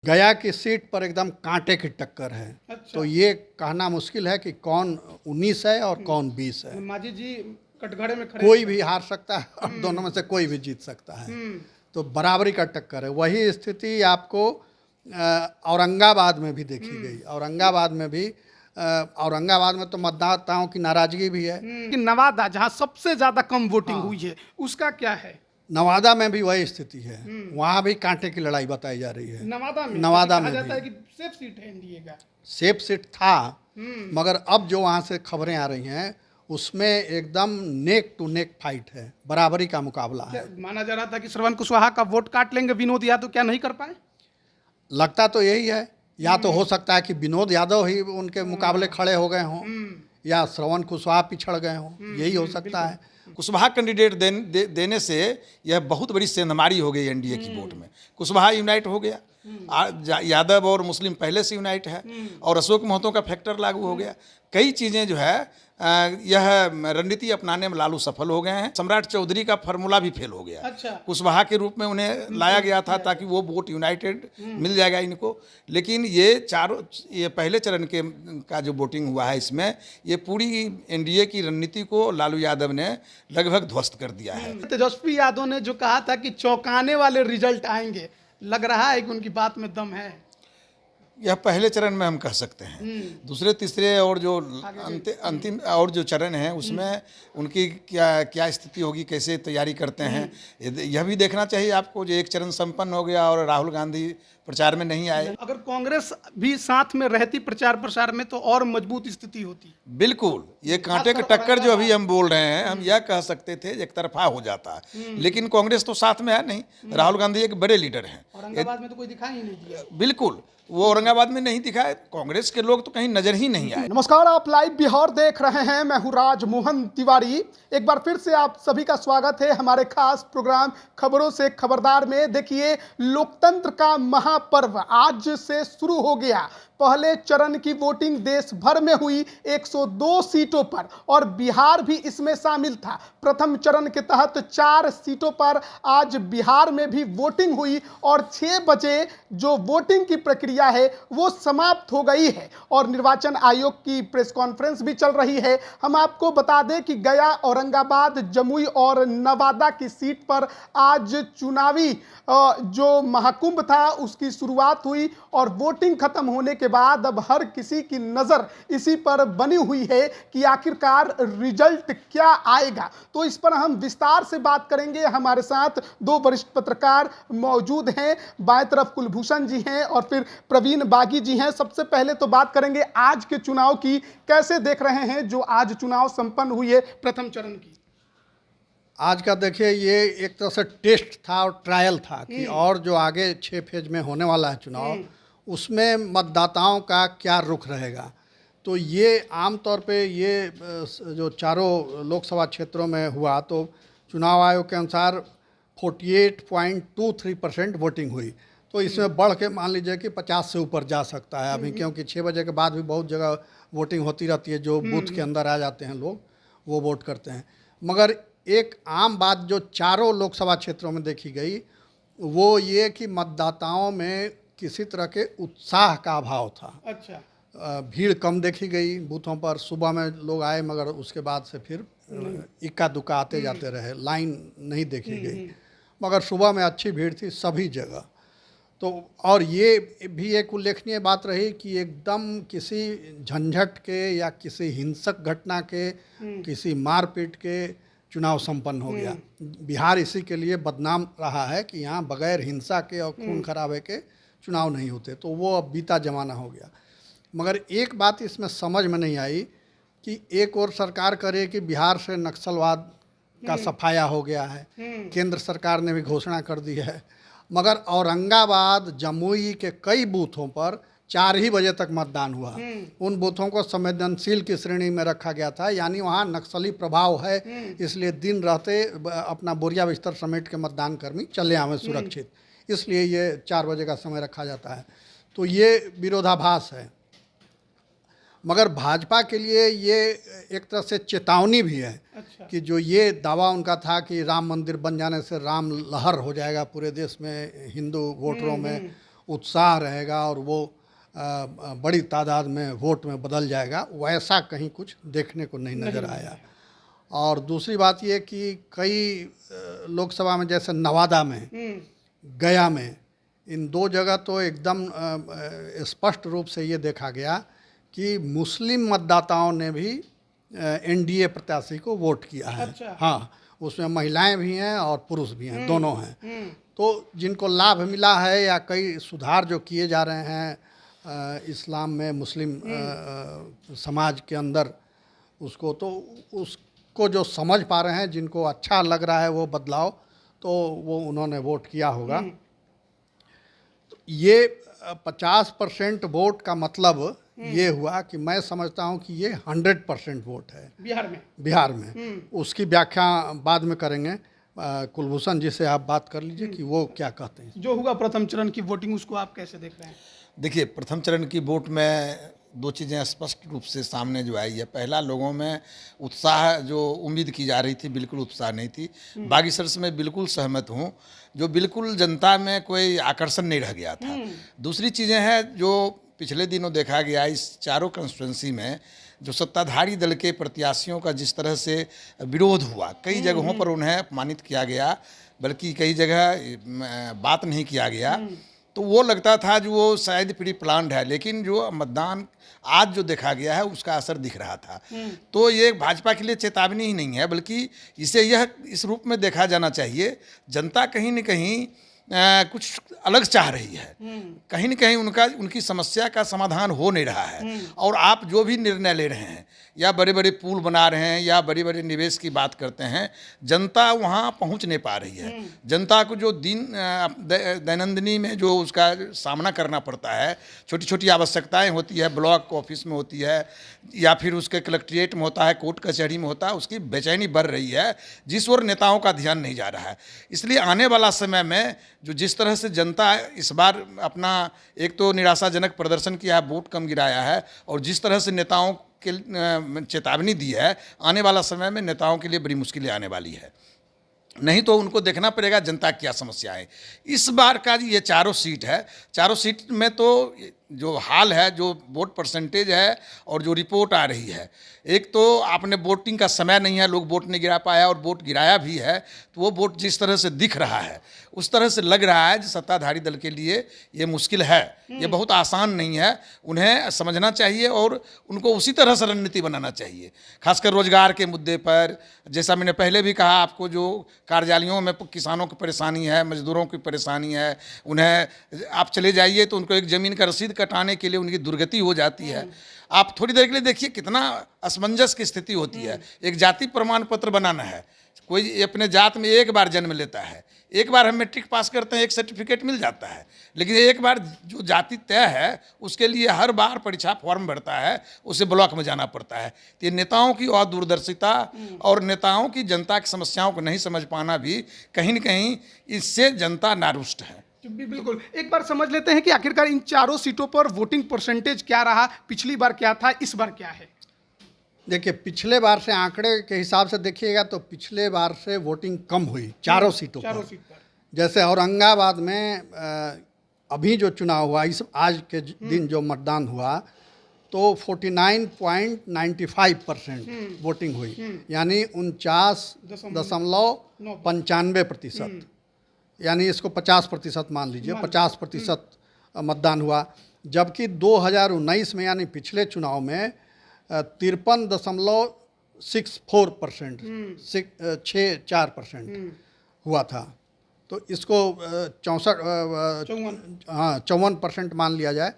गया की सीट पर एकदम कांटे की टक्कर है। अच्छा। तो ये कहना मुश्किल है कि कौन 19 है और कौन 20 है। मांझी जी कटघरे में खड़े कोई भी हार सकता है और दोनों में से कोई भी जीत सकता है। तो बराबरी का टक्कर है। वही स्थिति आपको औरंगाबाद में भी देखी गई। औरंगाबाद में तो मतदाताओं की नाराजगी भी है। कि नवादा जहां सबसे ज्यादा कम वोटिंग हुई है उसका क्या है? नवादा में भी वही स्थिति है। वहाँ भी कांटे की लड़ाई बताई जा रही है। नवादा में जाता है भी कि सेफ सीट है एनडीए का। सेफ सीट था, मगर अब जो वहाँ से खबरें आ रही हैं उसमें एकदम नेक टू नेक फाइट है, बराबरी का मुकाबला है। माना जा रहा था कि श्रवण कुशवाहा का वोट काट लेंगे विनोद यादव, क्या नहीं कर पाए? लगता तो यही है। या तो हो सकता है कि विनोद यादव ही उनके मुकाबले खड़े हो गए हों या श्रवण कुशवाहा पिछड़ गए हों, यही हो सकता है। कुशवाहा कैंडिडेट देने से यह बहुत बड़ी सेंधमारी हो गई एनडीए की वोट में। कुशवाहा यूनाइट हो गया, यादव और मुस्लिम पहले से यूनाइट है, और अशोक महतो का फैक्टर लागू हो गया। कई चीज़ें जो है यह रणनीति अपनाने में लालू सफल हो गए हैं। सम्राट चौधरी का फार्मूला भी फेल हो गया। अच्छा। कुशवाहा के रूप में उन्हें लाया गया था ताकि वो वोट यूनाइटेड मिल जाएगा इनको, लेकिन ये पहले चरण का जो वोटिंग हुआ है इसमें ये पूरी एनडीए की रणनीति को लालू यादव ने लगभग ध्वस्त कर दिया है। तेजस्वी यादव ने जो कहा था कि चौंकाने वाले रिजल्ट आएंगे, लग रहा है कि उनकी बात में दम है। यह पहले चरण में हम कह सकते हैं। दूसरे तीसरे और जो अंतिम और जो चरण है उसमें उनकी क्या स्थिति होगी, कैसे तैयारी करते हैं, यह भी देखना चाहिए आपको। जो एक चरण संपन्न हो गया और राहुल गांधी प्रचार में नहीं आए। अगर कांग्रेस भी साथ में रहती प्रचार प्रसार में तो और मजबूत स्थिति होती। बिल्कुल, ये कांटे का टक्कर जो अभी हम बोल रहे हैं, हम यह कह सकते थे एक तरफा हो जाता, लेकिन कांग्रेस तो साथ में है नहीं। राहुल गांधी एक बड़े लीडर हैं। औरंगाबाद में तो कोई दिखाई ही नहीं दिया। बिल्कुल, वो औरंगाबाद में नहीं दिखा है। कांग्रेस के लोग तो कहीं नजर ही नहीं आए। नमस्कार, आप लाइव बिहार देख रहे हैं। मैं हूं राजमोहन तिवारी। एक बार फिर से आप सभी का स्वागत है हमारे खास प्रोग्राम खबरों से खबरदार में। देखिए, लोकतंत्र का महापर्व आज से शुरू हो गया। पहले चरण की वोटिंग देश भर में हुई 102 सीटों पर और बिहार भी इसमें शामिल था। प्रथम चरण के तहत 4 सीटों पर आज बिहार में भी वोटिंग हुई और 6 बजे जो वोटिंग की प्रक्रिया है वो समाप्त हो गई है और निर्वाचन आयोग की प्रेस कॉन्फ्रेंस भी चल रही है। हम आपको बता दें कि गया, औरंगाबाद, जमुई और नवादा की सीट पर आज चुनावी जो महाकुंभ था उसकी शुरुआत हुई और वोटिंग खत्म होने के बाद अब हर किसी की नजर इसी पर बनी हुई है कि आखिरकार रिजल्ट क्या आएगा। तो इस पर हम विस्तार से बात करेंगे। हमारे साथ 2 वरिष्ठ पत्रकार मौजूद हैं। बाएं तरफ कुलभूषण जी हैं और फिर प्रवीण बागी जी हैं। सबसे पहले तो बात करेंगे आज के चुनाव की। कैसे देख रहे हैं जो आज चुनाव संपन्न हुई है प्रथम चरण की? आज का देखिए, ये एक तरह से टेस्ट था और ट्रायल था कि और जो आगे 6 फेज में होने वाला है चुनाव, उसमें मतदाताओं का क्या रुख रहेगा। तो ये आमतौर पे ये जो चारों लोकसभा क्षेत्रों में हुआ तो चुनाव आयोग के अनुसार 48.23% वोटिंग हुई। तो इसमें बढ़ के मान लीजिए कि 50 से ऊपर जा सकता है अभी, क्योंकि 6 बजे के बाद भी बहुत जगह वोटिंग होती रहती है। जो बूथ के अंदर आ जाते हैं लोग वो वोट करते हैं। मगर एक आम बात जो चारों लोकसभा क्षेत्रों में देखी गई वो ये कि मतदाताओं में किसी तरह के उत्साह का अभाव था। अच्छा। भीड़ कम देखी गई बूथों पर। सुबह में लोग आए मगर उसके बाद से फिर इक्का दुक्का आते जाते रहे, लाइन नहीं देखी गई। मगर सुबह में अच्छी भीड़ थी सभी जगह। तो और ये भी एक उल्लेखनीय बात रही कि एकदम किसी झंझट के या किसी हिंसक घटना के, किसी मारपीट के चुनाव संपन्न हो गया। बिहार इसी के लिए बदनाम रहा है कि यहाँ बगैर हिंसा के और खून खराबे के चुनाव नहीं होते। तो वो अब बीता जमाना हो गया। मगर एक बात इसमें समझ में नहीं आई कि एक और सरकार करे कि बिहार से नक्सलवाद का सफाया हो गया है, केंद्र सरकार ने भी घोषणा कर दी है, मगर औरंगाबाद, जमुई के कई बूथों पर 4 ही बजे तक मतदान हुआ। उन बूथों को संवेदनशील की श्रेणी में रखा गया था, यानी वहाँ नक्सली प्रभाव है, इसलिए दिन रहते अपना बोरिया बिस्तर समेट के मतदान कर्मी चले आवे सुरक्षित, इसलिए ये 4 बजे का समय रखा जाता है। तो ये विरोधाभास है। मगर भाजपा के लिए ये एक तरह से चेतावनी भी है। अच्छा। कि जो ये दावा उनका था कि राम मंदिर बन जाने से राम लहर हो जाएगा पूरे देश में हिंदू वोटरों में, उत्साह रहेगा और वो बड़ी तादाद में वोट में बदल जाएगा, वैसा कहीं कुछ देखने को नहीं नज़र आया। और दूसरी बात ये कि कई लोकसभा में जैसे नवादा में, गया में, इन दो जगह तो एकदम स्पष्ट रूप से ये देखा गया कि मुस्लिम मतदाताओं ने भी एनडीए प्रत्याशी को वोट किया है। अच्छा। हाँ, उसमें महिलाएं भी हैं और पुरुष भी हैं, दोनों हैं। तो जिनको लाभ मिला है या कई सुधार जो किए जा रहे हैं इस्लाम में, मुस्लिम समाज के अंदर, उसको जो समझ पा रहे हैं, जिनको अच्छा लग रहा है वो बदलाव, तो वो उन्होंने वोट किया होगा। तो ये 50% वोट का मतलब ये हुआ कि मैं समझता हूँ कि ये 100% वोट है बिहार में। उसकी व्याख्या बाद में करेंगे। कुलभूषण जी से आप बात कर लीजिए कि वो क्या कहते हैं। जो हुआ प्रथम चरण की वोटिंग, उसको आप कैसे देख रहे हैं? देखिए, प्रथम चरण की वोट में दो चीज़ें स्पष्ट रूप से सामने जो आई है। पहला, लोगों में उत्साह, जो उम्मीद की जा रही थी, बिल्कुल उत्साह नहीं थी। बागी सर से मैं बिल्कुल सहमत हूँ, जो बिल्कुल जनता में कोई आकर्षण नहीं रह गया था। दूसरी चीज़ें हैं जो पिछले दिनों देखा गया, इस चारों कंस्टिट्यूंसी में जो सत्ताधारी दल के प्रत्याशियों का जिस तरह से विरोध हुआ, कई जगहों पर उन्हें अपमानित किया गया, बल्कि कई जगह बात नहीं किया गया, तो वो लगता था जो वो शायद प्री प्लान्ड है। लेकिन जो मतदान आज जो देखा गया है उसका असर दिख रहा था। तो ये भाजपा के लिए चेतावनी ही नहीं है, बल्कि इसे यह इस रूप में देखा जाना चाहिए, जनता कहीं न कहीं कुछ अलग चाह रही है, कहीं न कहीं उनकी समस्या का समाधान हो नहीं रहा है। और आप जो भी निर्णय ले रहे हैं, या बड़े बड़े पुल बना रहे हैं, या बड़े बड़े निवेश की बात करते हैं, जनता वहाँ पहुँच नहीं पा रही है। जनता को जो दैनंदिनी में जो उसका सामना करना पड़ता है, छोटी छोटी आवश्यकताएं होती है, ब्लॉक ऑफिस में होती है, या फिर उसके कलेक्ट्रेट में होता है, कोर्ट कचहरी में होता है, उसकी बेचैनी बढ़ रही है, जिस ओर नेताओं का ध्यान नहीं जा रहा है। इसलिए आने वाला समय में जो जिस तरह से जनता इस बार अपना एक तो निराशाजनक प्रदर्शन किया है, वोट कम गिराया है, और जिस तरह से नेताओं के चेतावनी दी है, आने वाला समय में नेताओं के लिए बड़ी मुश्किलें आने वाली है। नहीं तो उनको देखना पड़ेगा जनता क्या समस्या है। इस बार का ये चारों सीट है, चारों सीट में तो जो हाल है, जो वोट परसेंटेज है और जो रिपोर्ट आ रही है, एक तो आपने वोटिंग का समय नहीं है, लोग वोट नहीं गिरा पाया, और वोट गिराया भी है तो वो वोट जिस तरह से दिख रहा है, उस तरह से लग रहा है कि सत्ताधारी दल के लिए ये मुश्किल है, ये बहुत आसान नहीं है। उन्हें समझना चाहिए और उनको उसी तरह से रणनीति बनाना चाहिए, खासकर रोजगार के मुद्दे पर। जैसा मैंने पहले भी कहा आपको, जो कार्यालयों में किसानों की परेशानी है, मजदूरों की परेशानी है, उन्हें आप चले जाइए तो उनको एक ज़मीन का रसीद कटाने के लिए उनकी दुर्गति हो जाती है। आप थोड़ी देर के लिए देखिए कितना असमंजस की स्थिति होती है। एक जाति प्रमाण पत्र बनाना है, कोई अपने जात में एक बार जन्म लेता है, एक बार हम मैट्रिक पास करते हैं, एक सर्टिफिकेट मिल जाता है, लेकिन एक बार जो जाति तय है उसके लिए हर बार परीक्षा फॉर्म भरता है, उसे ब्लॉक में जाना पड़ता है। तो ये नेताओं की अदूरदर्शिता और नेताओं की जनता की समस्याओं को नहीं समझ पाना भी कहीं न कहीं इससे जनता नारुष्ट है। बिल्कुल, एक बार समझ लेते हैं कि आखिरकार इन चारों सीटों पर वोटिंग परसेंटेज क्या रहा, पिछली बार क्या था, इस बार क्या है। देखिए, पिछले बार से आंकड़े के हिसाब से देखिएगा तो पिछले बार से वोटिंग कम हुई चारों सीटों पर। जैसे औरंगाबाद में अभी जो चुनाव हुआ, इस आज के दिन जो मतदान हुआ, तो 49.95% वोटिंग हुई, यानी 49.95%, यानी इसको 50% मान लीजिए, 50% मतदान हुआ। जबकि 2019 में यानी पिछले चुनाव में 53.64%, 64% हुआ था। तो इसको 54% मान लिया जाए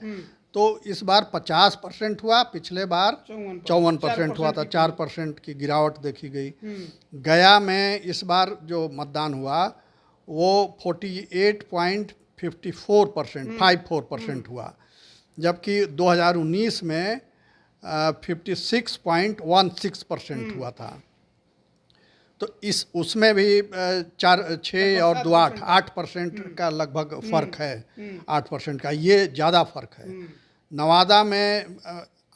तो इस बार 50% हुआ, पिछले बार 54% हुआ था, 4% की गिरावट देखी गई। गया में इस बार जो मतदान हुआ वो 48.54% हुआ, जबकि 2019 में 56.16% हुआ था। तो उसमें भी 6 और 2 8% का लगभग फ़र्क है, 8% का, ये ज़्यादा फ़र्क है। नवादा में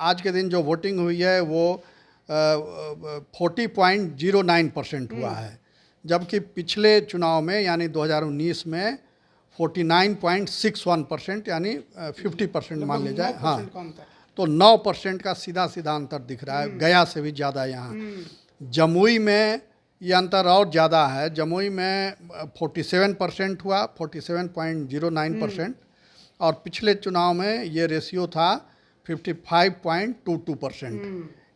आज के दिन जो वोटिंग हुई है वो 40.09% हुआ है, जबकि पिछले चुनाव में यानी 2019 में 49.61% यानी 50% मान ले जाए। हाँ, 9% का अंतर। तो 9% का सीधा सीधा अंतर दिख रहा है, गया से भी ज़्यादा यहाँ। जमुई में ये अंतर और ज़्यादा है। जमुई में 47% हुआ, 47.09%, और पिछले चुनाव में ये रेशियो था 55.22%,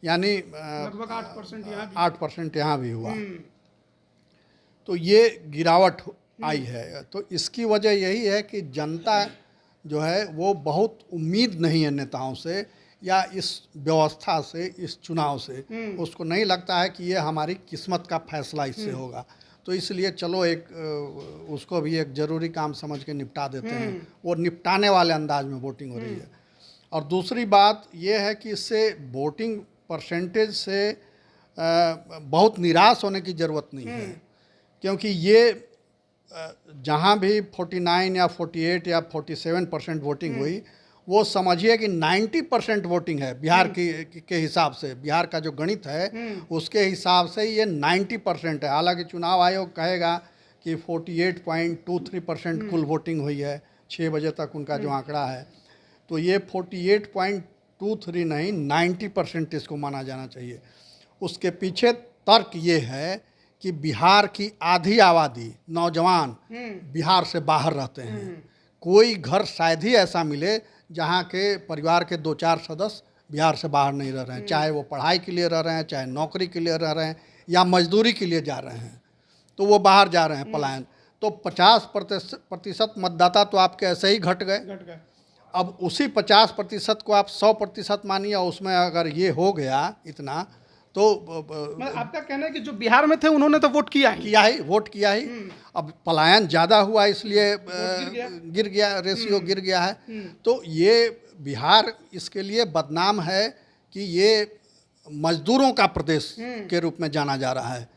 यानी लगभग 8% यहाँ भी। 8% यहाँ भी हुआ। तो ये गिरावट आई है। तो इसकी वजह यही है कि जनता जो है वो बहुत उम्मीद नहीं है नेताओं से या इस व्यवस्था से, इस चुनाव से। उसको नहीं लगता है कि ये हमारी किस्मत का फैसला इससे होगा। तो इसलिए चलो एक उसको भी एक ज़रूरी काम समझ के निपटा देते हैं। वो निपटाने वाले अंदाज में वोटिंग हो रही है। और दूसरी बात ये है कि इससे वोटिंग परसेंटेज से बहुत निराश होने की ज़रूरत नहीं है, क्योंकि ये जहाँ भी 49 या 48 या 47% वोटिंग हुई, वो समझिए कि 90% वोटिंग है बिहार के हिसाब से। बिहार का जो गणित है उसके हिसाब से ये 90% है। हालांकि चुनाव आयोग कहेगा कि 48.23% कुल वोटिंग हुई है 6 बजे तक उनका जो आंकड़ा है। तो ये 48.23 नहीं, 90% इसको माना जाना चाहिए। उसके पीछे तर्क ये है कि बिहार की आधी आबादी नौजवान बिहार से बाहर रहते हैं। कोई घर शायद ही ऐसा मिले जहाँ के परिवार के 2-4 सदस्य बिहार से बाहर नहीं रह रहे हैं, चाहे वो पढ़ाई के लिए रह रहे हैं, चाहे नौकरी के लिए रह रहे हैं, या मजदूरी के लिए जा रहे हैं, तो वो बाहर जा रहे हैं पलायन। तो 50% मतदाता तो आपके ऐसे ही घट गए। अब उसी 50% को आप 100% मानिए, उसमें अगर ये हो गया इतना, तो मतलब आपका कहना है कि जो बिहार में थे उन्होंने तो वोट किया ही। वोट किया ही। अब पलायन ज़्यादा हुआ इसलिए गिर गया, रेशियो गिर गया है। तो ये बिहार इसके लिए बदनाम है कि ये मजदूरों का प्रदेश के रूप में जाना जा रहा है।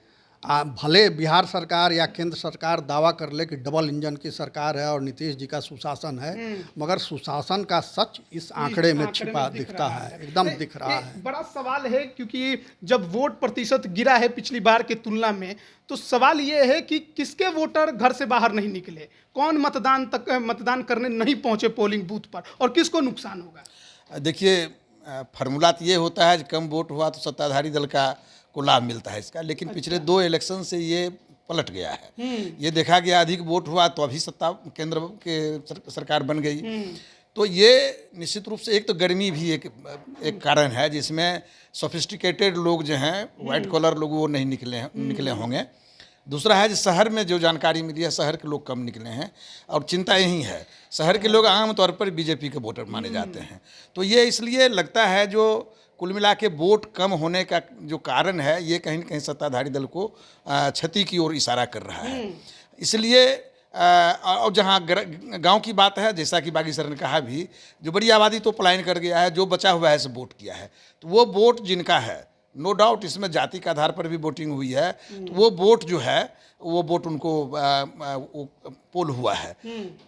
भले बिहार सरकार या केंद्र सरकार दावा कर ले कि डबल इंजन की सरकार है और नीतीश जी का सुशासन है, मगर सुशासन का सच इस आंकड़े में छिपा दिखता है, एकदम दिख रहा है। बड़ा सवाल है, क्योंकि जब वोट प्रतिशत गिरा है पिछली बार की तुलना में, तो सवाल ये है कि किसके वोटर घर से बाहर नहीं निकले, कौन मतदान करने नहीं पहुंचे पोलिंग बूथ पर, और किसको नुकसान होगा। देखिए, फार्मूला तो ये होता है कि कम वोट हुआ तो सत्ताधारी दल को लाभ मिलता है इसका, लेकिन पिछले 2 इलेक्शन से ये पलट गया है। ये देखा गया अधिक वोट हुआ तो अभी सत्ता केंद्र के सरकार बन गई। तो ये निश्चित रूप से एक तो गर्मी भी एक कारण है, जिसमें सोफिस्टिकेटेड लोग जो हैं, वाइट कॉलर लोग, वो नहीं निकले होंगे। दूसरा है, शहर में जो जानकारी मिली है, शहर के लोग कम निकले हैं, और चिंता यही है, शहर के लोग आमतौर पर बीजेपी के वोटर माने जाते हैं। तो ये इसलिए लगता है, जो कुल मिला के वोट कम होने का जो कारण है, ये कहीं न कहीं सत्ताधारी दल को क्षति की ओर इशारा कर रहा है। इसलिए और जहाँ गांव की बात है, जैसा कि बागी सर ने कहा भी, जो बड़ी आबादी तो पलायन कर गया है, जो बचा हुआ है सब वोट किया है। तो वो वोट जिनका है, नो डाउट इसमें जाति के आधार पर भी वोटिंग हुई है, तो वो वोट जो है, वो वोट उनको पोल हुआ है।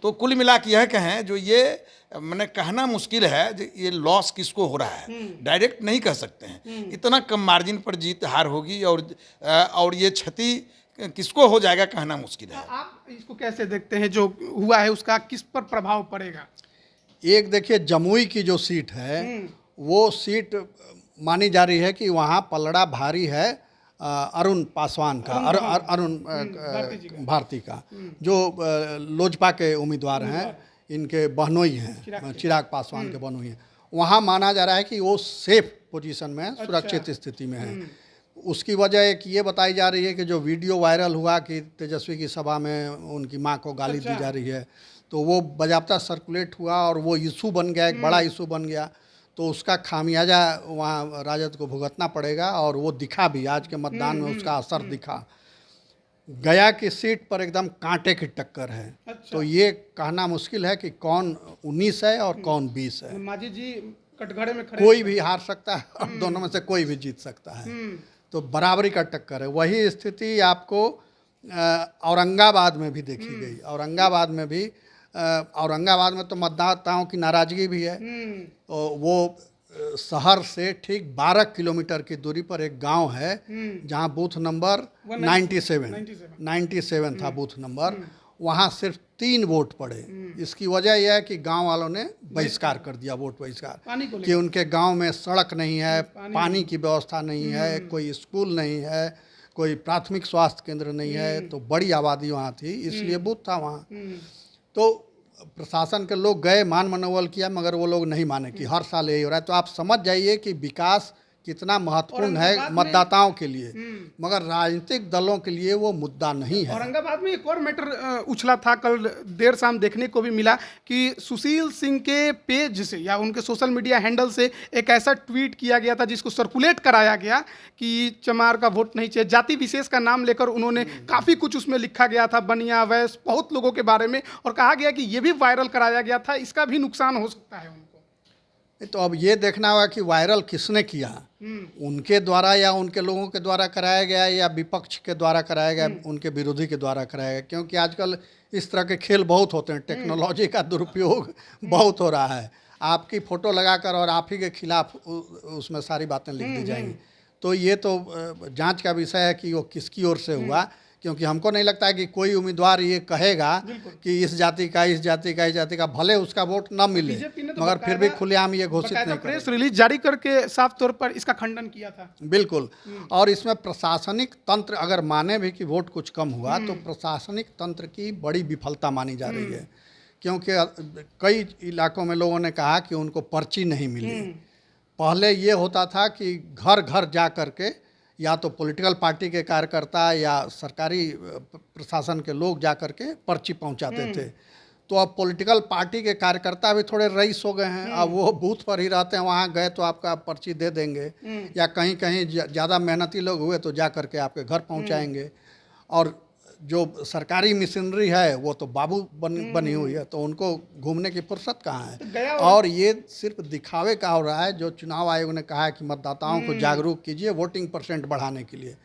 तो कुल मिला के यह कहें, जो ये मैंने कहना मुश्किल है, ये लॉस किसको हो रहा है, डायरेक्ट नहीं कह सकते हैं। इतना कम मार्जिन पर जीत हार होगी, और ये क्षति किसको हो जाएगा कहना मुश्किल है। आप इसको कैसे देखते हैं, जो हुआ है उसका किस पर प्रभाव पड़ेगा। एक देखिए, जमुई की जो सीट है, वो सीट मानी जा रही है कि वहाँ पलड़ा भारी है अरुण पासवान का, अरुण भारती का, जो लोजपा के उम्मीदवार हैं, इनके बहनोई हैं, चिराग पासवान के बहनोई हैं। वहाँ माना जा रहा है कि वो सेफ पोजीशन में, सुरक्षित स्थिति में है। उसकी वजह एक ये बताई जा रही है कि जो वीडियो वायरल हुआ कि तेजस्वी की सभा में उनकी मां को गाली दी जा रही है, तो वो बाज़ाब्ता सर्कुलेट हुआ और वो इशू बन गया, एक बड़ा इशू बन गया। तो उसका खामियाजा वहाँ राजद को भुगतना पड़ेगा, और वो दिखा भी, आज के मतदान में उसका असर दिखा। गया की सीट पर एकदम कांटे की टक्कर है। तो ये कहना मुश्किल है कि कौन 19 है और कौन 20 है। माजी जी कटघरे में खड़े, कोई भी हार सकता है और दोनों में से कोई भी जीत सकता है। तो बराबरी का टक्कर है। वही स्थिति आपको औरंगाबाद में भी देखी गई। औरंगाबाद में तो मतदाताओं की नाराजगी भी है। वो शहर से ठीक 12 किलोमीटर की दूरी पर एक गांव है, जहां बूथ नंबर 97 था बूथ नंबर। वहाँ सिर्फ 3 वोट पड़े। इसकी वजह यह है कि गांव वालों ने बहिष्कार कर दिया, वोट बहिष्कार, पानी को कि उनके गांव में सड़क नहीं है, पानी की व्यवस्था नहीं है, कोई स्कूल नहीं है, कोई प्राथमिक स्वास्थ्य केंद्र नहीं है, तो बड़ी आबादी वहाँ थी, इसलिए बूथ था वहाँ। तो प्रशासन के लोग गए, मान मनोबल किया, मगर वो लोग नहीं माने कि हर साल यही हो रहा है। तो आप समझ जाइए कि विकास कितना महत्वपूर्ण है मतदाताओं के लिए, मगर राजनीतिक दलों के लिए वो मुद्दा नहीं है। औरंगाबाद में एक और मैटर उछला था, कल देर शाम देखने को भी मिला कि सुशील सिंह के पेज से या उनके सोशल मीडिया हैंडल से एक ऐसा ट्वीट किया गया था जिसको सर्कुलेट कराया गया कि चमार का वोट नहीं चाहिए। जाति विशेष का नाम लेकर उन्होंने काफ़ी कुछ उसमें लिखा गया था, बनिया वैश्य बहुत लोगों के बारे में, और कहा गया कि ये भी वायरल कराया गया था, इसका भी नुकसान हो सकता है उनको। तो अब ये देखना होगा कि वायरल किसने किया, उनके द्वारा या उनके लोगों के द्वारा कराया गया या विपक्ष के द्वारा कराया गया, उनके विरोधी के द्वारा कराया गया। क्योंकि आजकल इस तरह के खेल बहुत होते हैं, टेक्नोलॉजी का दुरुपयोग बहुत हो रहा है। आपकी फ़ोटो लगाकर और आप ही के खिलाफ उसमें सारी बातें लिख दी जाएंगी। तो ये तो जांच का विषय है कि वो किसकी ओर से हुआ, क्योंकि हमको नहीं लगता है कि कोई उम्मीदवार ये कहेगा कि इस जाति का, इस जाति का, इस जाति का, भले उसका वोट न मिले, मगर फिर भी खुलेआम ये घोषित नहीं करेगा। प्रेस रिलीज जारी करके साफ तौर पर इसका खंडन किया था। बिल्कुल। और इसमें प्रशासनिक तंत्र, अगर माने भी कि वोट कुछ कम हुआ, तो प्रशासनिक तंत्र की बड़ी विफलता मानी जा रही है। क्योंकि कई इलाकों में लोगों ने कहा कि उनको पर्ची नहीं मिली। पहले ये होता था कि घर घर जा करके या तो पॉलिटिकल पार्टी के कार्यकर्ता या सरकारी प्रशासन के लोग जा करके पर्ची पहुंचाते थे। तो अब पॉलिटिकल पार्टी के कार्यकर्ता भी थोड़े रईस हो गए हैं, अब वो बूथ पर ही रहते हैं, वहाँ गए तो आपका पर्ची दे देंगे, या कहीं कहीं ज़्यादा मेहनती लोग हुए तो जा करके आपके घर पहुंचाएंगे। और जो सरकारी मशीनरी है वो तो बाबू बनी हुई है, तो उनको घूमने की फुर्सत कहाँ है। और ये सिर्फ दिखावे का हो रहा है। जो चुनाव आयोग ने कहा है कि मतदाताओं को जागरूक कीजिए वोटिंग % बढ़ाने के लिए,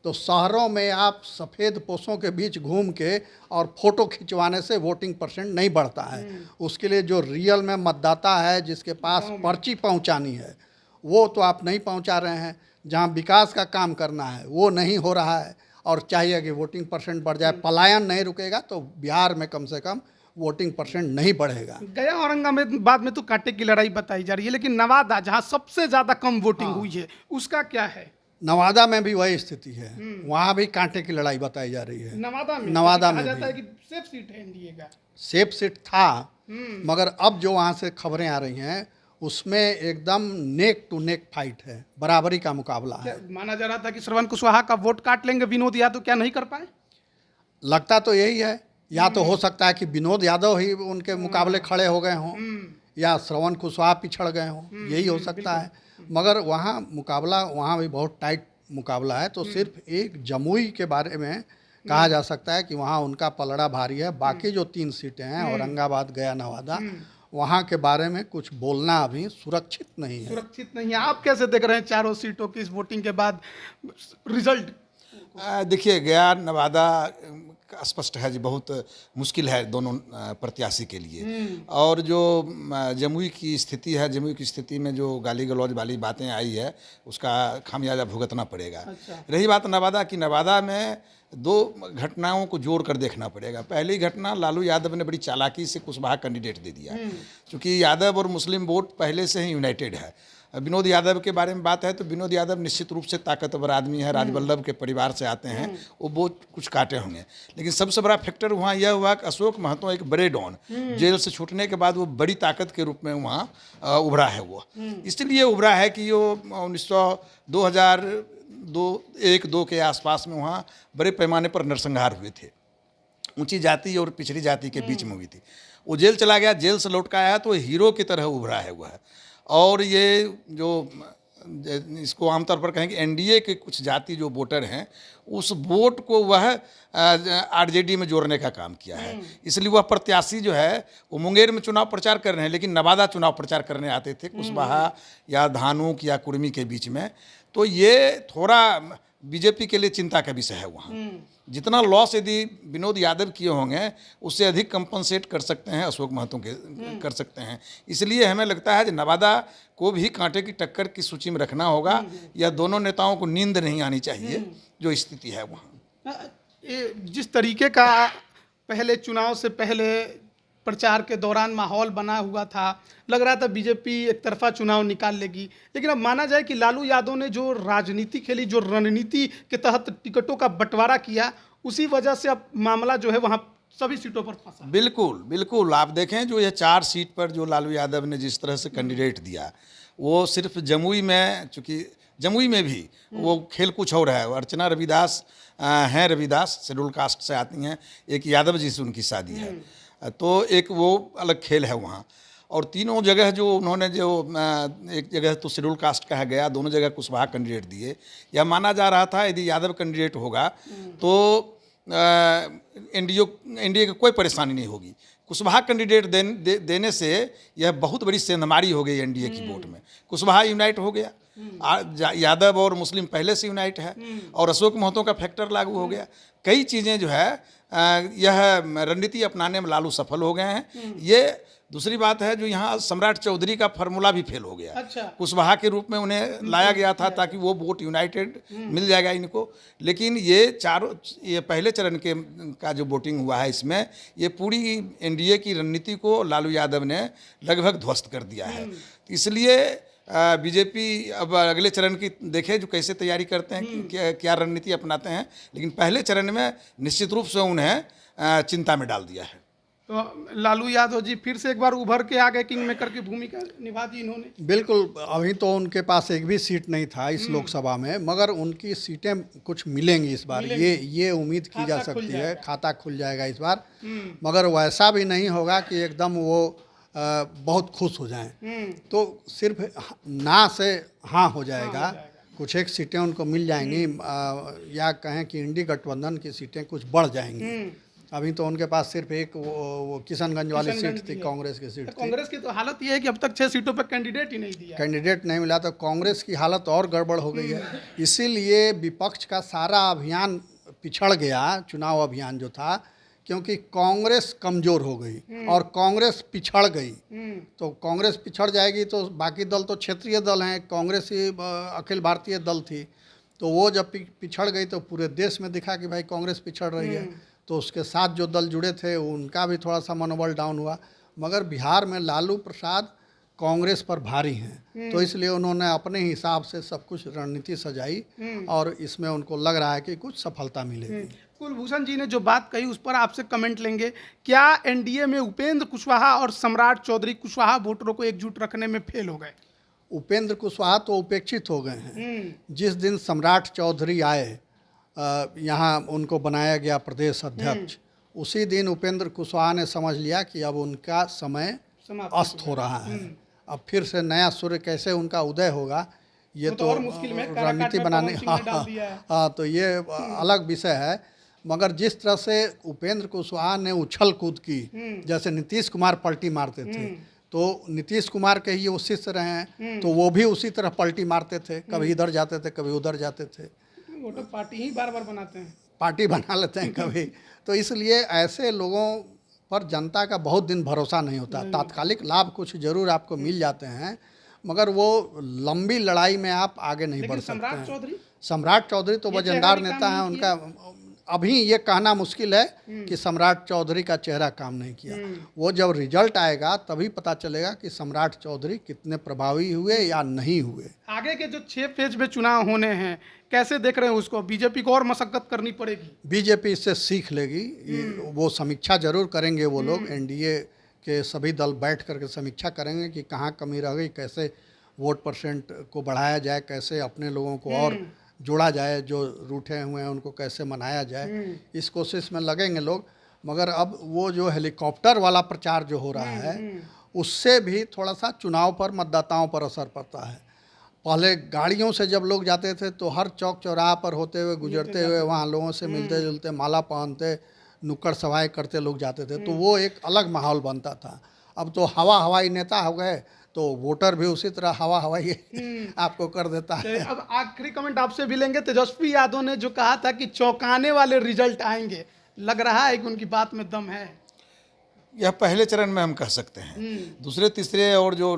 तो शहरों में आप सफ़ेद पोशों के बीच घूम के और फोटो खिंचवाने से वोटिंग % नहीं बढ़ता है। उसके लिए जो रियल में मतदाता है, जिसके पास पर्ची पहुंचानी है, वो तो आप नहीं पहुंचा रहे हैं। जहां विकास का काम करना है वो नहीं हो रहा है, और चाहिए कि वोटिंग % बढ़ जाए। पलायन नहीं रुकेगा तो बिहार में कम से कम वोटिंग % नहीं बढ़ेगा। गया औरंगाबाद में तो कांटे की लड़ाई बताई जा रही है, लेकिन नवादा जहां सबसे ज़्यादा कम वोटिंग हुई है, उसका क्या है? नवादा में भी वही स्थिति है, वहाँ भी कांटे की लड़ाई बताई जा रही है। नवादा में जाता है कि सेफ सीट है एनडीए का। सेफ सीट था, मगर अब जो वहाँ से खबरें आ रही हैं उसमें एकदम नेक टू नेक फाइट है, बराबरी का मुकाबला है। माना जा रहा था कि श्रवण कुशवाहा का वोट काट लेंगे विनोद यादव, क्या नहीं कर पाए? लगता तो यही है, या तो हो सकता है कि विनोद यादव ही उनके मुकाबले खड़े हो गए हों, या श्रवण कुशवाहा पिछड़ गए हों, यही हो सकता है। मगर वहाँ मुकाबला, वहाँ भी बहुत टाइट मुकाबला है। तो सिर्फ एक जमुई के बारे में कहा जा सकता है कि वहाँ उनका पलड़ा भारी है। बाकी जो 3 सीटें हैं, औरंगाबाद, गया, नवादा, वहाँ के बारे में कुछ बोलना अभी सुरक्षित नहीं है। सुरक्षित नहीं है। आप कैसे देख रहे हैं चारों सीटों की इस वोटिंग के बाद रिजल्ट? देखिए, गया, नवादा स्पष्ट है जी, बहुत मुश्किल है दोनों प्रत्याशी के लिए। और जो जमुई की स्थिति है, जमुई की स्थिति में जो गाली गलौज वाली बातें आई है, उसका खामियाजा भुगतना पड़ेगा। अच्छा। रही बात नवादा की, नवादा में 2 घटनाओं को जोड़ कर देखना पड़ेगा। पहली घटना, लालू यादव ने बड़ी चालाकी से कुशवाहा कैंडिडेट दे दिया, क्योंकि यादव और मुस्लिम वोट पहले से ही यूनाइटेड है। विनोद यादव के बारे में बात है तो विनोद यादव निश्चित रूप से ताकतवर आदमी है, राजवल्लभ के परिवार से आते हैं, वो बहुत कुछ काटे होंगे। लेकिन सबसे बड़ा फैक्टर वहाँ यह हुआ कि अशोक महतो एक बड़े डॉन, जेल से छूटने के बाद वो बड़ी ताकत के रूप में वहाँ उभरा है। वो इसलिए उभरा है कि वो 2001-2 के आसपास में वहाँ बड़े पैमाने पर नरसंहार हुए थे, ऊंची जाति और पिछड़ी जाति के बीच में हुई थी। वो जेल चला गया, जेल से लौट कर आया तो हीरो की तरह उभरा है वह। और ये जो इसको आमतौर पर कहें कि एनडीए के कुछ जाति जो वोटर हैं, उस वोट को वह आरजेडी में जोड़ने का काम किया है। इसलिए वह प्रत्याशी जो है वो मुंगेर में चुनाव प्रचार कर रहे हैं, लेकिन नवादा चुनाव प्रचार करने आते थे कुशवाहा या धानुक या कुर्मी के बीच में। तो ये थोड़ा बीजेपी के लिए चिंता का विषय है। वहाँ जितना लॉस यदि विनोद यादव किए होंगे, उससे अधिक कंपनसेट कर सकते हैं अशोक महतो के, कर सकते हैं। इसलिए हमें लगता है कि नवादा को भी कांटे की टक्कर की सूची में रखना होगा, या दोनों नेताओं को नींद नहीं आनी चाहिए, जो स्थिति है वहाँ। जिस तरीके का पहले चुनाव से पहले प्रचार के दौरान माहौल बना हुआ था, लग रहा था बीजेपी एक तरफा चुनाव निकाल लेगी, लेकिन अब माना जाए कि लालू यादव ने जो राजनीति खेली, जो रणनीति के तहत टिकटों का बंटवारा किया, उसी वजह से अब मामला जो है वहाँ सभी सीटों पर फंसा। बिल्कुल बिल्कुल, आप देखें जो ये 4 सीट पर जो लालू यादव ने जिस तरह से कैंडिडेट दिया, वो सिर्फ जमुई में, चूँकि जमुई में भी वो खेल कुछ और है। अर्चना रविदास हैं, रविदास शेड्यूल कास्ट से आती हैं, एक यादव जी से उनकी शादी है, तो एक वो अलग खेल है वहाँ। और तीनों जगह जो उन्होंने जो एक जगह तो शेड्यूल कास्ट कहा गया, दोनों जगह कुशवाहा कैंडिडेट दिए। यह माना जा रहा था यदि यादव कैंडिडेट होगा तो एनडीए को कोई परेशानी नहीं होगी। कुशवाहा कैंडिडेट देने से यह बहुत बड़ी सेंधमारी हो गई एनडीए की वोट में। कुशवाहा यूनाइट हो गया, यादव और मुस्लिम पहले से यूनाइट है, और अशोक महतो का फैक्टर लागू हो गया। कई चीज़ें जो है यह रणनीति अपनाने में लालू सफल हो गए हैं। ये दूसरी बात है जो यहाँ सम्राट चौधरी का फार्मूला भी फेल हो गया। अच्छा। कुशवाहा के रूप में उन्हें लाया गया था ताकि वो वोट यूनाइटेड मिल जाएगा इनको, लेकिन ये पहले चरण के का जो वोटिंग हुआ है, इसमें ये पूरी एनडीए की रणनीति को लालू यादव ने लगभग ध्वस्त कर दिया है। इसलिए बीजेपी अब अगले चरण की देखे जो कैसे तैयारी करते हैं, कि क्या रणनीति अपनाते हैं, लेकिन पहले चरण में निश्चित रूप से उन्हें चिंता में डाल दिया है। तो लालू यादव जी फिर से एक बार उभर के आ गए, किंग मेकर की भूमिका निभा दी इन्होंने। बिल्कुल, अभी तो उनके पास एक भी सीट नहीं था इस लोकसभा में, मगर उनकी सीटें कुछ मिलेंगी इस बार, ये उम्मीद की जा सकती है। खाता खुल जाएगा इस बार, मगर वैसा भी नहीं होगा कि एकदम वो बहुत खुश हो जाएं। तो सिर्फ ना से हाँ हो जाएगा। कुछ एक सीटें उनको मिल जाएंगी, या कहें कि इंडी गठबंधन की सीटें कुछ बढ़ जाएंगी। अभी तो उनके पास सिर्फ एक वो किशनगंज वाली सीट थी, कांग्रेस की सीट थी। कांग्रेस की तो हालत ये है कि अब तक 6 सीटों पर कैंडिडेट ही नहीं दिया, कैंडिडेट नहीं मिला, तो कांग्रेस की हालत और गड़बड़ हो गई है। इसीलिए विपक्ष का सारा अभियान पिछड़ गया, चुनाव अभियान जो था, क्योंकि कांग्रेस कमज़ोर हो गई और कांग्रेस पिछड़ गई। तो कांग्रेस पिछड़ जाएगी तो बाकी दल तो क्षेत्रीय दल हैं, कांग्रेस ही अखिल भारतीय दल थी, तो वो जब पिछड़ गई तो पूरे देश में दिखा कि भाई कांग्रेस पिछड़ रही है। तो उसके साथ जो दल जुड़े थे उनका भी थोड़ा सा मनोबल डाउन हुआ। मगर बिहार में लालू प्रसाद कांग्रेस पर भारी हैं, तो इसलिए उन्होंने अपने हिसाब से सब कुछ रणनीति सजाई और इसमें उनको लग रहा है कि कुछ सफलता मिलेगी। कुलभूषण जी ने जो बात कही उस पर आपसे कमेंट लेंगे। क्या एनडीए में उपेंद्र कुशवाहा और सम्राट चौधरी कुशवाहा वोटरों को एकजुट रखने में फेल हो गए? उपेंद्र कुशवाहा तो उपेक्षित हो गए हैं। जिस दिन सम्राट चौधरी आए, यहाँ उनको बनाया गया प्रदेश अध्यक्ष, उसी दिन उपेंद्र कुशवाहा ने समझ लिया कि अब उनका समय अस्त हो रहा है। अब फिर से नया सूर्य कैसे उनका उदय होगा, ये तो रणनीति बनाने, हाँ, तो ये अलग विषय है। मगर जिस तरह से उपेंद्र कुशवाहा ने उछल कूद की, जैसे नीतीश कुमार पलटी मारते थे, तो नीतीश कुमार के ही वो शिष्य रहे हैं, तो वो भी उसी तरह पलटी मारते थे, कभी इधर जाते थे कभी उधर जाते थे। वो तो पार्टी ही बार बार बनाते हैं, पार्टी बना लेते हैं कभी। तो इसलिए ऐसे लोगों पर जनता का बहुत दिन भरोसा नहीं होता। तात्कालिक लाभ कुछ जरूर आपको मिल जाते हैं, मगर वो लंबी लड़ाई में आप आगे नहीं बढ़ सकते हैं। सम्राट चौधरी तो वजनदार नेता हैं, उनका अभी ये कहना मुश्किल है कि सम्राट चौधरी का चेहरा काम नहीं किया। वो जब रिजल्ट आएगा तभी पता चलेगा कि सम्राट चौधरी कितने प्रभावी हुए या नहीं हुए। आगे के जो 6 फेज में चुनाव होने हैं, कैसे देख रहे हैं उसको? बीजेपी को और मशक्कत करनी पड़ेगी? बीजेपी इससे सीख लेगी। वो समीक्षा जरूर करेंगे, वो लोग एनडीए के सभी दल बैठ करके समीक्षा करेंगे कि कहाँ कमी रह गई, कैसे वोट परसेंट को बढ़ाया जाए, कैसे अपने लोगों को और जोड़ा जाए, जो रूठे हुए हैं उनको कैसे मनाया जाए, इस कोशिश में लगेंगे लोग। मगर अब वो जो हेलीकॉप्टर वाला प्रचार जो हो रहा है, उससे भी थोड़ा सा चुनाव पर, मतदाताओं पर असर पड़ता है। पहले गाड़ियों से जब लोग जाते थे तो हर चौक चौराहा पर होते हुए, गुजरते हुए, वहाँ लोगों से मिलते जुलते, माला पहनते, नुक्कड़ सभाएँ करते लोग जाते थे, तो वो एक अलग माहौल बनता था। अब तो हवाई नेता हो गए, तो वोटर भी उसी तरह हवाई आपको कर देता है। अब आखिरी कमेंट आपसे भी लेंगे। तेजस्वी यादव ने जो कहा था कि चौंकाने वाले रिजल्ट आएंगे, लग रहा है कि उनकी बात में दम है? यह पहले चरण में हम कह सकते हैं। दूसरे तीसरे और जो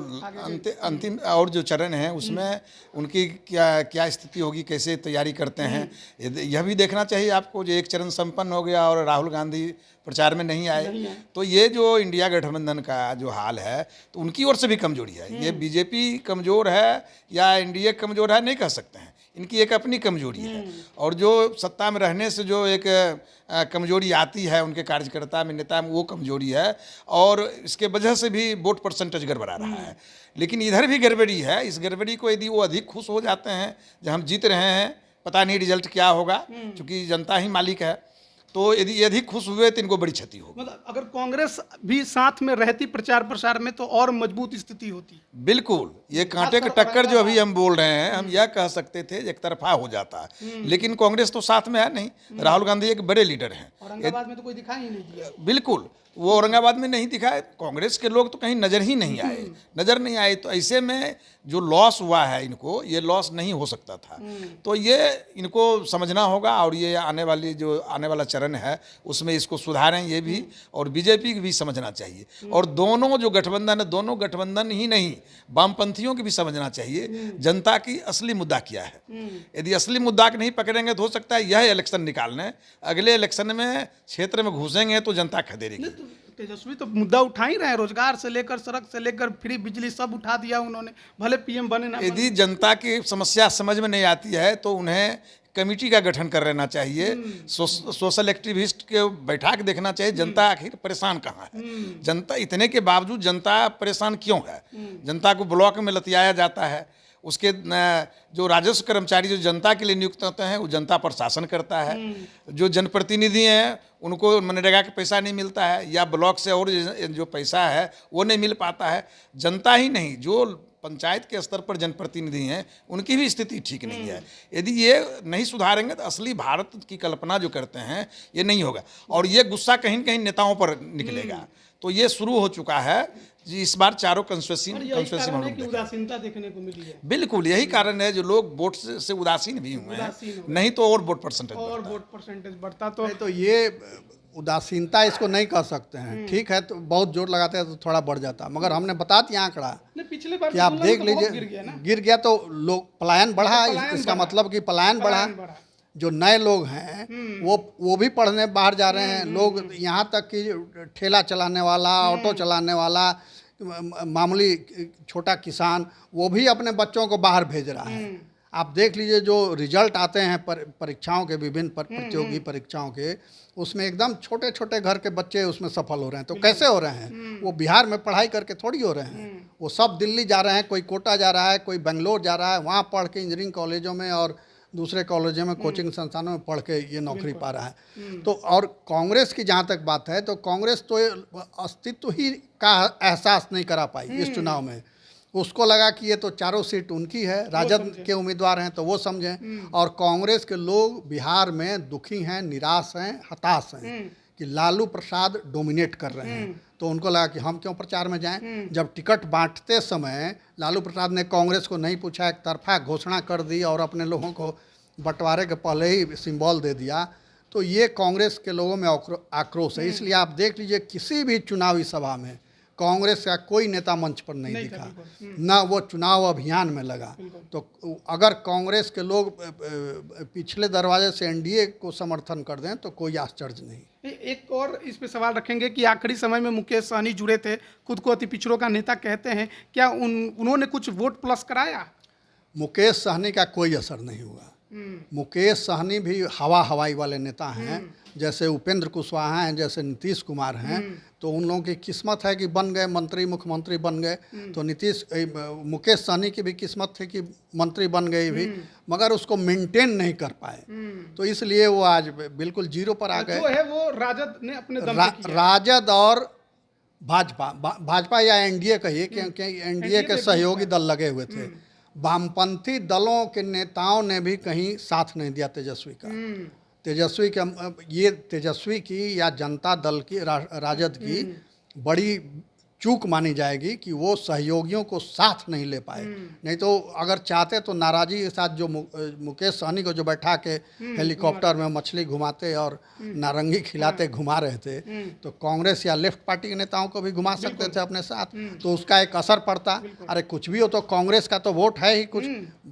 अंतिम और जो चरण है उसमें उनकी क्या क्या स्थिति होगी, कैसे तैयारी करते हैं, यह भी देखना चाहिए आपको। जो एक चरण संपन्न हो गया और राहुल गांधी प्रचार में नहीं आए, तो ये जो इंडिया गठबंधन का जो हाल है तो उनकी ओर से भी कमजोरी है। ये बीजेपी कमज़ोर है या एनडीए कमज़ोर है नहीं कह सकते हैं, इनकी एक अपनी कमजोरी है। और जो सत्ता में रहने से जो एक कमजोरी आती है उनके कार्यकर्ता में, नेता में, वो कमजोरी है और इसके वजह से भी वोट परसेंटेज गड़बड़ा रहा है। लेकिन इधर भी गड़बड़ी है। इस गड़बड़ी को यदि वो अधिक खुश हो जाते हैं जब हम जीत रहे हैं, पता नहीं रिजल्ट क्या होगा, क्योंकि जनता ही मालिक है, तो यदि ये अधिक खुश हुए तो इनको बड़ी क्षति होगी। मतलब अगर कांग्रेस भी साथ में रहती प्रचार प्रसार में तो और मजबूत स्थिति होती। बिल्कुल, ये कांटे का टक्कर जो अभी हम बोल रहे हैं, हम यह कह सकते थे एक तरफा हो जाता, लेकिन कांग्रेस तो साथ में है नहीं। राहुल गांधी एक बड़े लीडर हैं। औरंगाबाद में तो कोई दिखाई ही नहीं दिया। बिल्कुल, वो औरंगाबाद में नहीं दिखाए, कांग्रेस के लोग तो कहीं नज़र ही नहीं आए, नज़र नहीं आए। तो ऐसे में जो लॉस हुआ है इनको, ये लॉस नहीं हो सकता था। तो ये इनको समझना होगा और ये आने वाला चरण है उसमें इसको सुधारें ये भी, और बीजेपी की भी समझना चाहिए। और दोनों जो गठबंधन है, दोनों गठबंधन ही नहीं, वामपंथियों की भी समझना चाहिए जनता की असली मुद्दा क्या है। यदि असली मुद्दा नहीं पकड़ेंगे तो हो सकता है यह इलेक्शन निकालने, अगले इलेक्शन में क्षेत्र में घुसेंगे तो जनता खदेड़ेगी। तेजस्वी तो मुद्दा उठा ही रहे हैं, रोजगार से लेकर सड़क से लेकर फ्री बिजली सब उठा दिया उन्होंने, भले पीएम बने ना। यदि जनता की समस्या समझ में नहीं आती है तो उन्हें कमेटी का गठन कर लेना चाहिए, सोशल एक्टिविस्ट के बैठा के देखना चाहिए जनता आखिर परेशान कहाँ है, जनता इतने के बावजूद जनता परेशान क्यों है। जनता को ब्लॉक में लतियाया जाता है, उसके जो राजस्व कर्मचारी जो जनता के लिए नियुक्त होते हैं वो जनता पर शासन करता है। जो जनप्रतिनिधि हैं उनको मनरेगा का पैसा नहीं मिलता है, या ब्लॉक से और जो पैसा है वो नहीं मिल पाता है। जनता ही नहीं, जो पंचायत के स्तर पर जनप्रतिनिधि हैं उनकी भी स्थिति ठीक नहीं है। यदि ये नहीं सुधारेंगे तो असली भारत की कल्पना जो करते हैं ये नहीं होगा, और ये गुस्सा कहीं न कहीं नेताओं पर निकलेगा। तो ये शुरू हो चुका है जी, इस बार चारों कंस्टिट्यूंसी की उदासीनता देखने को मिली है। बिल्कुल यही कारण है जो लोग वोट से उदासीन भी हुए हैं, नहीं तो और वोट परसेंटेज बढ़ता। तो ये उदासीनता इसको नहीं कह सकते हैं। ठीक है, तो बहुत जोर लगाते हैं तो थोड़ा बढ़ जाता, मगर हमने बता दिया आंकड़ा पिछले बार कि आप देख लीजिए गिर गया तो लोग पलायन बढ़ा, इसका मतलब कि पलायन बढ़ा। जो नए लोग हैं वो भी पढ़ने बाहर जा रहे हैं। लोग यहाँ तक कि ठेला चलाने वाला, ऑटो चलाने वाला, मामूली छोटा किसान, वो भी अपने बच्चों को बाहर भेज रहा है। आप देख लीजिए जो रिजल्ट आते हैं परीक्षाओं के, विभिन्न प्रतियोगी परीक्षाओं के, उसमें एकदम छोटे छोटे घर के बच्चे उसमें सफल हो रहे हैं। तो कैसे हो रहे हैं? वो बिहार में पढ़ाई करके थोड़ी हो रहे हैं, वो सब दिल्ली जा रहे हैं, कोई कोटा जा रहा है, कोई बेंगलोर जा रहा है, वहाँ पढ़ के इंजीनियरिंग कॉलेजों में और दूसरे कॉलेजों में, कोचिंग संस्थानों में पढ़ के ये नौकरी पा रहा है। तो और कांग्रेस की जहाँ तक बात है तो कांग्रेस तो अस्तित्व ही का एहसास नहीं करा पाई इस चुनाव में। उसको लगा कि ये तो चारों सीट उनकी है, राजद के उम्मीदवार हैं तो वो समझें। और कांग्रेस के लोग बिहार में दुखी हैं, निराश हैं, हताश हैं कि लालू प्रसाद डोमिनेट कर रहे हैं। तो उनको लगा कि हम क्यों प्रचार में जाएं। जब टिकट बांटते समय लालू प्रसाद ने कांग्रेस को नहीं पूछा, एक तरफा घोषणा कर दी और अपने लोगों को बंटवारे के पहले ही सिंबल दे दिया, तो ये कांग्रेस के लोगों में आक्रोश है। इसलिए आप देख लीजिए किसी भी चुनावी सभा में कांग्रेस का कोई नेता मंच पर नहीं दिखा, ना वो चुनाव अभियान में लगा। तो अगर कांग्रेस के लोग पिछले दरवाजे से एनडीए को समर्थन कर दें तो कोई आश्चर्य नहीं। एक और इस पे सवाल रखेंगे कि आखिरी समय में मुकेश सहनी जुड़े थे, खुद को अति पिछड़ों का नेता कहते हैं, क्या उन्होंने कुछ वोट प्लस कराया? मुकेश सहनी का कोई असर नहीं हुआ। मुकेश सहनी भी हवाई वाले नेता हैं, जैसे उपेंद्र कुशवाहा हैं, जैसे नीतीश कुमार हैं। तो उन लोगों की किस्मत है कि बन गए मंत्री, मुख्यमंत्री बन गए। तो मुकेश सहनी की भी किस्मत थी कि मंत्री बन गए भी, मगर उसको मेंटेन नहीं कर पाए। तो इसलिए वो आज बिल्कुल जीरो पर आ गए। जो है वो राजद ने अपने दम पे किया। राजद और भाजपा या एनडीए कहिए, क्योंकि एनडीए के सहयोगी दल लगे हुए थे। वामपंथी दलों के नेताओं ने भी कहीं साथ नहीं दिया तेजस्वी का। तेजस्वी की या जनता दल की, राजद की बड़ी चूक मानी जाएगी कि वो सहयोगियों को साथ नहीं ले पाए। नहीं तो अगर चाहते तो नाराज़गी के साथ जो मुकेश सहनी को जो बैठा के हेलीकॉप्टर में मछली घुमाते और नारंगी खिलाते घुमा रहे थे, तो कांग्रेस या लेफ्ट पार्टी के नेताओं को भी घुमा सकते थे अपने साथ, तो उसका एक असर पड़ता। अरे कुछ भी हो तो कांग्रेस का तो वोट है ही, कुछ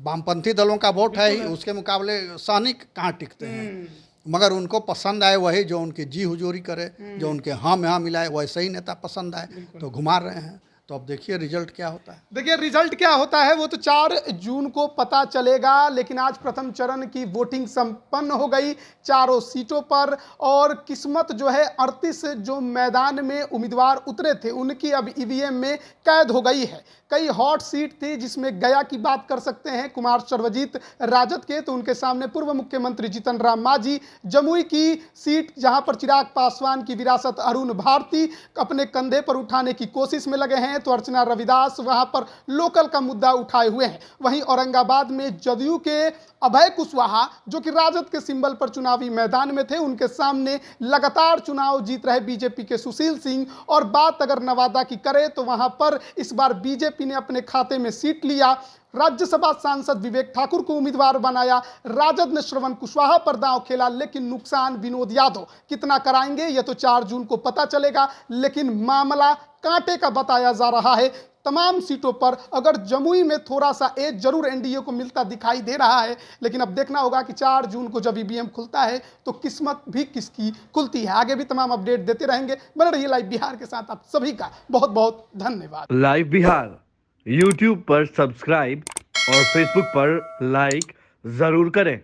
वामपंथी दलों का वोट है ही, उसके मुकाबले सहनी कहाँ टिकते हैं। मगर उनको पसंद आए वही जो उनकी जी हुजूरी करे, जो उनके हाँ में हाँ मिलाए, वैसे ही नेता पसंद आए, तो घुमा रहे हैं। तो अब देखिए रिजल्ट क्या होता है। देखिए रिजल्ट क्या होता है वो तो 4 जून को पता चलेगा, लेकिन आज प्रथम चरण की वोटिंग संपन्न हो गई चारों सीटों पर, और किस्मत जो है 38 जो मैदान में उम्मीदवार उतरे थे उनकी अब ईवीएम में कैद हो गई है। कई हॉट सीट थी, जिसमें गया की बात कर सकते हैं कुमार सर्वजीत राजद के, तो उनके सामने पूर्व मुख्यमंत्री जीतन राम मांझी। जमुई की सीट जहां पर चिराग पासवान की विरासत अरुण भारती अपने कंधे पर उठाने की कोशिश में लगे हैं, तो अर्चना रविदास वहां पर लोकल का मुद्दा उठाए हुए हैं। वहीं औरंगाबाद में जदयू के अभय कुशवाहा जो कि राजद के सिंबल पर चुनावी मैदान में थे, उनके सामने लगातार चुनाव जीत रहे बीजेपी के सुशील सिंह। और बात अगर नवादा की करें तो वहां पर इस बार बीजेपी ने अपने खाते में सीट लिया, राज्यसभा सांसद विवेक ठाकुर को उम्मीदवार बनाया, राजद ने श्रवण कुशवाहा पर दांव खेला, लेकिन नुकसान विनोद यादव कितना कराएंगे यह तो 4 जून को पता चलेगा। लेकिन मामला कांटे का बताया जा रहा है तमाम सीटों पर। अगर जमुई में थोड़ा सा एज जरूर एनडीए को मिलता दिखाई दे रहा है, लेकिन अब देखना होगा कि 4 जून को जब ईवीएम खुलता है तो किस्मत भी किसकी खुलती है। आगे भी तमाम अपडेट देते रहेंगे। बने रहिए लाइव बिहार के साथ। आप सभी का बहुत बहुत धन्यवाद। लाइव बिहार यूट्यूब पर सब्सक्राइब और फेसबुक पर लाइक जरूर करें।